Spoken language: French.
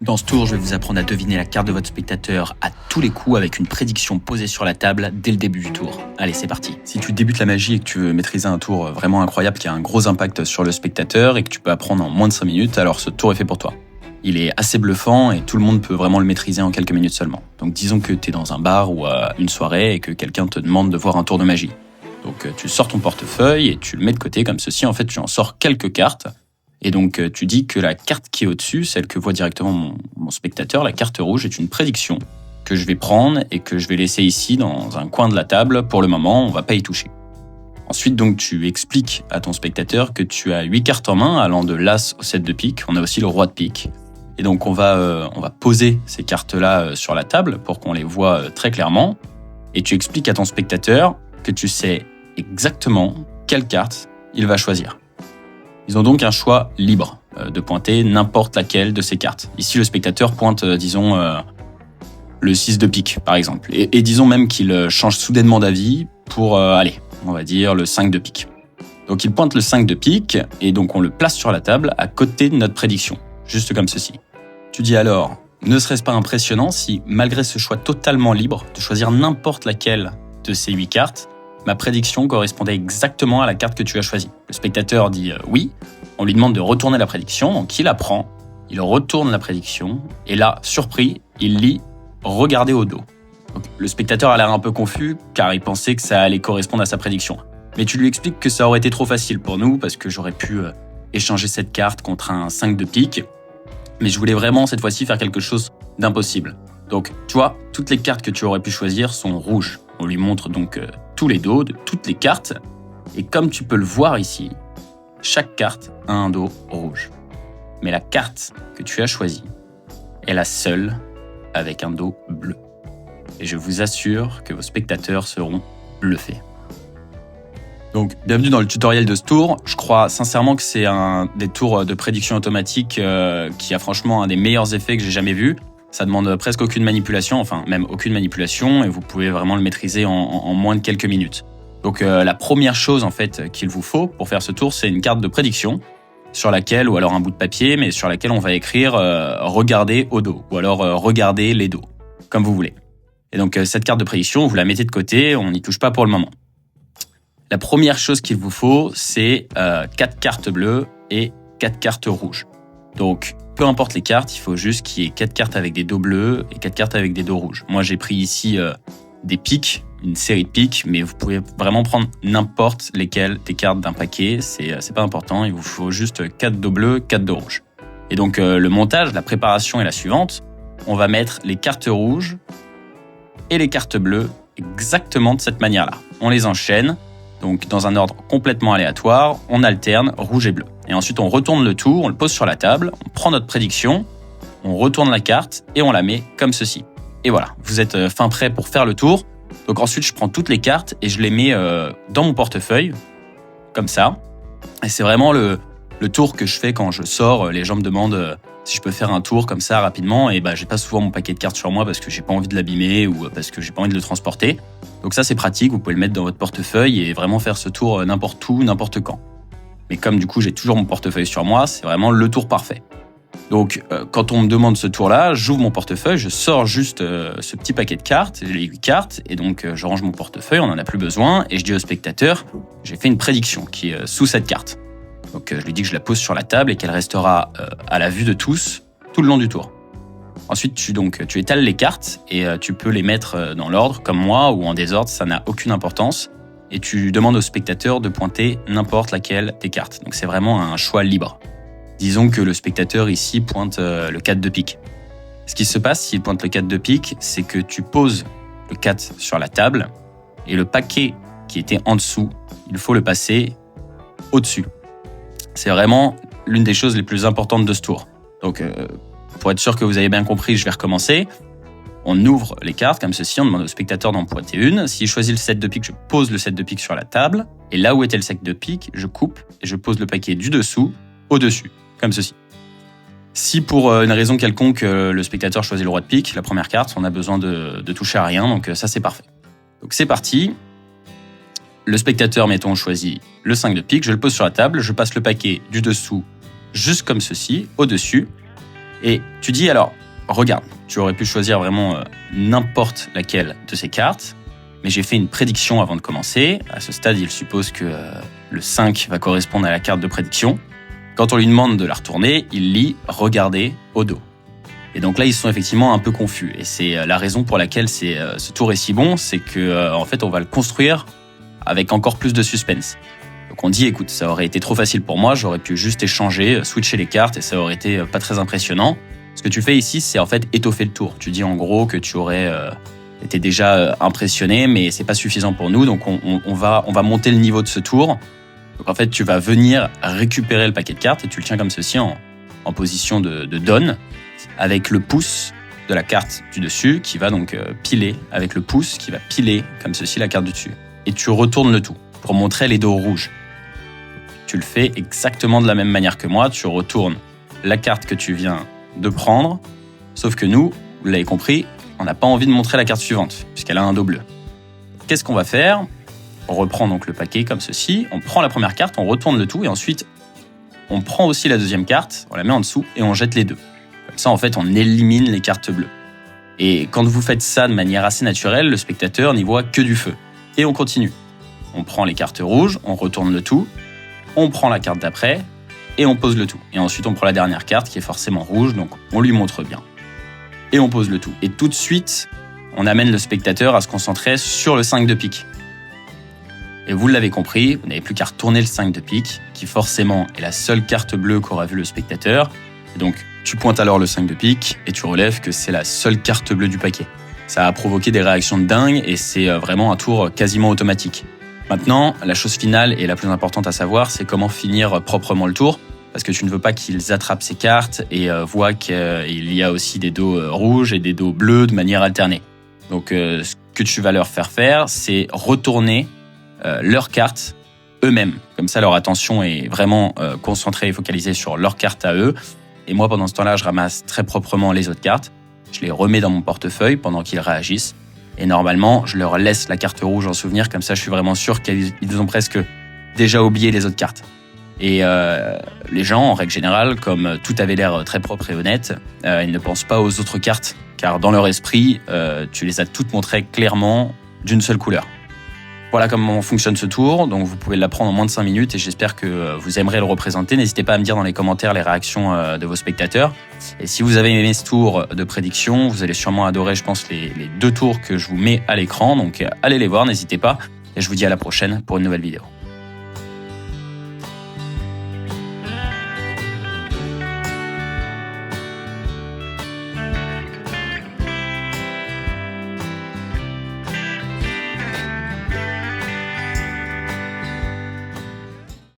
Dans ce tour, je vais vous apprendre à deviner la carte de votre spectateur à tous les coups avec une prédiction posée sur la table dès le début du tour. Allez, c'est parti. Si tu débutes la magie et que tu veux maîtriser un tour vraiment incroyable qui a un gros impact sur le spectateur et que tu peux apprendre en moins de 5 minutes, alors ce tour est fait pour toi. Il est assez bluffant et tout le monde peut vraiment le maîtriser en quelques minutes seulement. Donc disons que tu es dans un bar ou à une soirée et que quelqu'un te demande de voir un tour de magie. Donc tu sors ton portefeuille et tu le mets de côté comme ceci. En fait, tu en sors quelques cartes. Et donc, tu dis que la carte qui est au-dessus, celle que voit directement mon spectateur, la carte rouge, est une prédiction que je vais prendre et que je vais laisser ici dans un coin de la table. Pour le moment, on va pas y toucher. Ensuite, donc, tu expliques à ton spectateur que tu as 8 cartes en main, allant de l'as au 7 de pique. On a aussi le roi de pique. Et donc, on va poser ces cartes-là sur la table pour qu'on les voit très clairement. Et tu expliques à ton spectateur que tu sais exactement quelle carte il va choisir. Ils ont donc un choix libre de pointer n'importe laquelle de ces cartes. Ici, le spectateur pointe, disons, le 6 de pique, par exemple. Et disons même qu'il change soudainement d'avis pour, on va dire le 5 de pique. Donc, il pointe le 5 de pique, et donc on le place sur la table à côté de notre prédiction, juste comme ceci. Tu dis alors, ne serait-ce pas impressionnant si, malgré ce choix totalement libre de choisir n'importe laquelle de ces 8 cartes, ma prédiction correspondait exactement à la carte que tu as choisie. Le spectateur dit oui, on lui demande de retourner la prédiction, donc il la prend, il retourne la prédiction, et là, surpris, il lit « Regardez au dos ». Donc, le spectateur a l'air un peu confus, car il pensait que ça allait correspondre à sa prédiction. Mais tu lui expliques que ça aurait été trop facile pour nous, parce que j'aurais pu échanger cette carte contre un 5 de pique, mais je voulais vraiment cette fois-ci faire quelque chose d'impossible. Donc, tu vois, toutes les cartes que tu aurais pu choisir sont rouges. On lui montre donc tous les dos de toutes les cartes. Et comme tu peux le voir ici, chaque carte a un dos rouge. Mais la carte que tu as choisie est la seule avec un dos bleu. Et je vous assure que vos spectateurs seront bluffés. Donc, bienvenue dans le tutoriel de ce tour. Je crois sincèrement que c'est un des tours de prédiction automatique qui a franchement un des meilleurs effets que j'ai jamais vu. Ça demande presque aucune manipulation, enfin même aucune manipulation, et vous pouvez vraiment le maîtriser en moins de quelques minutes. Donc la première chose en fait qu'il vous faut pour faire ce tour, c'est une carte de prédiction sur laquelle, ou alors un bout de papier, mais sur laquelle on va écrire regardez au dos, ou alors regardez les dos, comme vous voulez. Et donc cette carte de prédiction, vous la mettez de côté, on n'y touche pas pour le moment. La première chose qu'il vous faut, c'est 4 cartes bleues et 4 cartes rouges. Donc peu importe les cartes, il faut juste qu'il y ait 4 cartes avec des dos bleus et 4 cartes avec des dos rouges. Moi, j'ai pris ici des piques, une série de piques, mais vous pouvez vraiment prendre n'importe lesquelles des cartes d'un paquet. C'est pas important, il vous faut juste 4 dos bleus, 4 dos rouges. Et donc, le montage, la préparation est la suivante. On va mettre les cartes rouges et les cartes bleues exactement de cette manière-là. On les enchaîne, donc dans un ordre complètement aléatoire, on alterne rouge et bleu. Et ensuite, on retourne le tout, on le pose sur la table, on prend notre prédiction, on retourne la carte et on la met comme ceci. Et voilà, vous êtes fin prêt pour faire le tour. Donc ensuite, je prends toutes les cartes et je les mets dans mon portefeuille, comme ça. Et c'est vraiment le tour que je fais quand je sors. Les gens me demandent si je peux faire un tour comme ça rapidement. Et j'ai pas souvent mon paquet de cartes sur moi parce que j'ai pas envie de l'abîmer ou parce que j'ai pas envie de le transporter. Donc ça, c'est pratique, vous pouvez le mettre dans votre portefeuille et vraiment faire ce tour n'importe où, n'importe quand. Mais comme du coup j'ai toujours mon portefeuille sur moi, c'est vraiment le tour parfait. Donc quand on me demande ce tour-là, j'ouvre mon portefeuille, je sors juste ce petit paquet de cartes, les 8 cartes, et donc je range mon portefeuille, on n'en a plus besoin, et je dis au spectateur, j'ai fait une prédiction qui est sous cette carte. Donc je lui dis que je la pose sur la table et qu'elle restera à la vue de tous tout le long du tour. Ensuite, tu étales les cartes et tu peux les mettre dans l'ordre, comme moi, ou en désordre, ça n'a aucune importance. Et tu demandes au spectateur de pointer n'importe laquelle des cartes. Donc c'est vraiment un choix libre. Disons que le spectateur ici pointe le 4 de pique. Ce qui se passe s'il pointe le 4 de pique, c'est que tu poses le 4 sur la table et le paquet qui était en dessous, il faut le passer au-dessus. C'est vraiment l'une des choses les plus importantes de ce tour. Donc pour être sûr que vous avez bien compris, je vais recommencer. On ouvre les cartes comme ceci, on demande au spectateur d'en pointer une. S'il choisit le 7 de pique, je pose le 7 de pique sur la table. Et là où était le 7 de pique, je coupe et je pose le paquet du dessous au-dessus, comme ceci. Si pour une raison quelconque, le spectateur choisit le roi de pique, la première carte, on a besoin de toucher à rien, donc ça c'est parfait. Donc c'est parti. Le spectateur, mettons, choisit le 5 de pique, je le pose sur la table, je passe le paquet du dessous juste comme ceci, au-dessus. Et tu dis alors, regarde, tu aurais pu choisir vraiment n'importe laquelle de ces cartes, mais j'ai fait une prédiction avant de commencer. À ce stade, il suppose que le 5 va correspondre à la carte de prédiction. Quand on lui demande de la retourner, il lit « Regardez au dos ». Et donc là, ils sont effectivement un peu confus. Et c'est la raison pour laquelle ce tour est si bon, c'est que en fait, on va le construire avec encore plus de suspense. Donc on dit, écoute, ça aurait été trop facile pour moi, j'aurais pu juste échanger, switcher les cartes et ça aurait été pas très impressionnant. Ce que tu fais ici, c'est en fait étoffer le tour. Tu dis en gros que tu aurais été déjà impressionné, mais c'est pas suffisant pour nous, donc on va monter le niveau de ce tour. Donc en fait, tu vas venir récupérer le paquet de cartes et tu le tiens comme ceci en position de donne, avec le pouce de la carte du dessus qui va donc piler, avec le pouce qui va piler comme ceci la carte du dessus. Et tu retournes le tout pour montrer les dos rouges. Tu le fais exactement de la même manière que moi, tu retournes la carte que tu viens de prendre, sauf que nous, vous l'avez compris, on n'a pas envie de montrer la carte suivante, puisqu'elle a un dos bleu. Qu'est-ce qu'on va faire ? On reprend donc le paquet comme ceci, on prend la première carte, on retourne le tout, et ensuite, on prend aussi la deuxième carte, on la met en dessous, et on jette les deux. Comme ça, en fait, on élimine les cartes bleues. Et quand vous faites ça de manière assez naturelle, le spectateur n'y voit que du feu. Et on continue. On prend les cartes rouges, on retourne le tout, on prend la carte d'après, et on pose le tout. Et ensuite, on prend la dernière carte qui est forcément rouge, donc on lui montre bien. Et on pose le tout. Et tout de suite, on amène le spectateur à se concentrer sur le 5 de pique. Et vous l'avez compris, vous n'avez plus qu'à retourner le 5 de pique, qui forcément est la seule carte bleue qu'aura vu le spectateur. Et donc, tu pointes alors le 5 de pique et tu relèves que c'est la seule carte bleue du paquet. Ça a provoqué des réactions de dingue et c'est vraiment un tour quasiment automatique. Maintenant, la chose finale et la plus importante à savoir, c'est comment finir proprement le tour. Parce que tu ne veux pas qu'ils attrapent ces cartes et voient qu'il y a aussi des dos rouges et des dos bleus de manière alternée. Donc, ce que tu vas leur faire, c'est retourner leurs cartes eux-mêmes. Comme ça, leur attention est vraiment concentrée et focalisée sur leurs cartes à eux. Et moi, pendant ce temps-là, je ramasse très proprement les autres cartes. Je les remets dans mon portefeuille pendant qu'ils réagissent. Et normalement, je leur laisse la carte rouge en souvenir. Comme ça, je suis vraiment sûr qu'ils ont presque déjà oublié les autres cartes. Et les gens, en règle générale, comme tout avait l'air très propre et honnête, ils ne pensent pas aux autres cartes. Car dans leur esprit, tu les as toutes montrées clairement d'une seule couleur. Voilà comment fonctionne ce tour, donc vous pouvez l'apprendre en moins de 5 minutes et j'espère que vous aimerez le représenter. N'hésitez pas à me dire dans les commentaires les réactions de vos spectateurs. Et si vous avez aimé ce tour de prédiction, vous allez sûrement adorer, je pense, les 2 tours que je vous mets à l'écran. Donc allez les voir, n'hésitez pas. Et je vous dis à la prochaine pour une nouvelle vidéo.